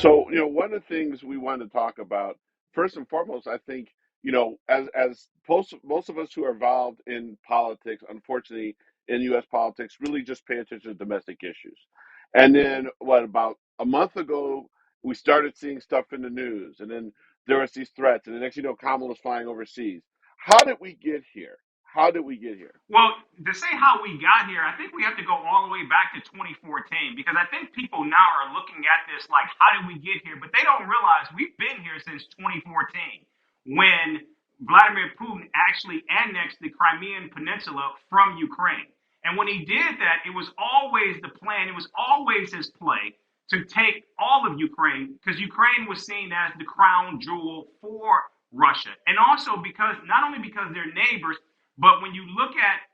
So, one of the things we want to talk about, first and foremost, I think, as most of us who are involved in politics, unfortunately, in U.S. politics, really just pay attention to domestic issues. And then, about a month ago, we started seeing stuff in the news, and then there was these threats, and the next, Kamala's flying overseas. How did we get here? How did we get here? Well, to say how we got here, I think we have to go all the way back to 2014 because I think people now are looking at this like, how did we get here? But they don't realize we've been here since 2014 when Vladimir Putin actually annexed the Crimean Peninsula from Ukraine. And when he did that, it was always the plan, it was always his play to take all of Ukraine because Ukraine was seen as the crown jewel for Russia. And also because, not only because they're neighbors, but when you look at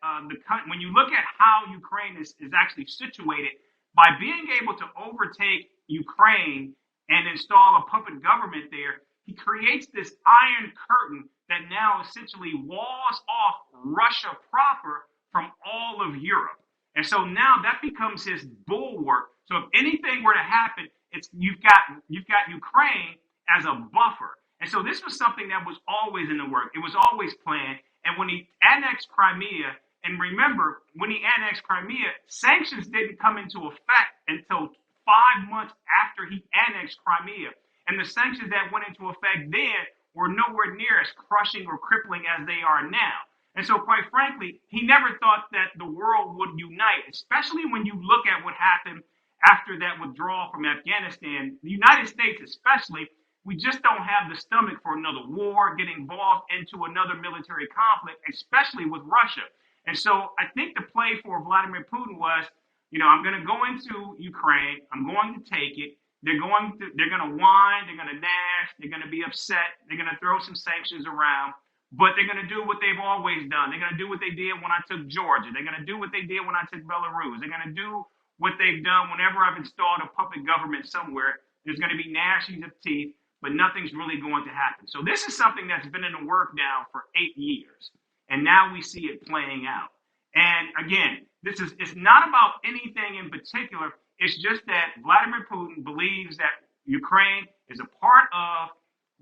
when you look at how Ukraine is actually situated, by being able to overtake Ukraine and install a puppet government there, he creates this iron curtain that now essentially walls off Russia proper from all of Europe. And so now that becomes his bulwark. So if anything were to happen, it's you've got Ukraine as a buffer. And so this was something that was always in the work. It was always planned. And when he annexed Crimea, and remember, when he annexed Crimea, sanctions didn't come into effect until 5 months after he annexed Crimea. And the sanctions that went into effect then were nowhere near as crushing or crippling as they are now. And so, quite frankly, he never thought that the world would unite, especially when you look at what happened after that withdrawal from Afghanistan. The United States, especially, we just don't have the stomach for another war, get involved into another military conflict, especially with Russia. And so I think the play for Vladimir Putin was, I'm going to go into Ukraine. I'm going to take it. They're going to whine. They're going to gnash. They're going to be upset. They're going to throw some sanctions around. But they're going to do what they've always done. They're going to do what they did when I took Georgia. They're going to do what they did when I took Belarus. They're going to do what they've done whenever I've installed a puppet government somewhere. There's going to be gnashing of teeth, but nothing's really going to happen. So this is something that's been in the work now for 8 years. And now we see it playing out. And again, it's not about anything in particular. It's just that Vladimir Putin believes that Ukraine is a part of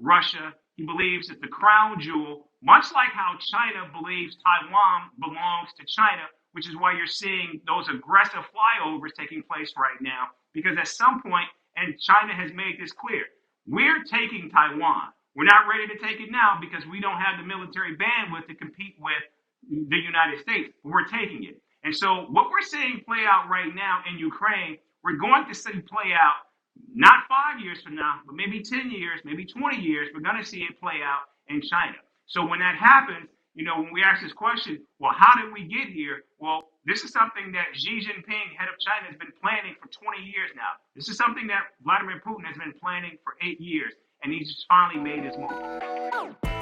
Russia. He believes it's the crown jewel, much like how China believes Taiwan belongs to China, which is why you're seeing those aggressive flyovers taking place right now. Because at some point, and China has made this clear, we're taking Taiwan. We're not ready to take it now because we don't have the military bandwidth to compete with the United States. We're taking it. And so what we're seeing play out right now in Ukraine, we're going to see play out not 5 years from now, but maybe 10 years, maybe 20 years. We're going to see it play out in China. So when that happens, when we ask this question, well, how did we get here? Well, this is something that Xi Jinping, head of China, has been planning for 20 years now. This is something that Vladimir Putin has been planning for 8 years, and he's just finally made his move.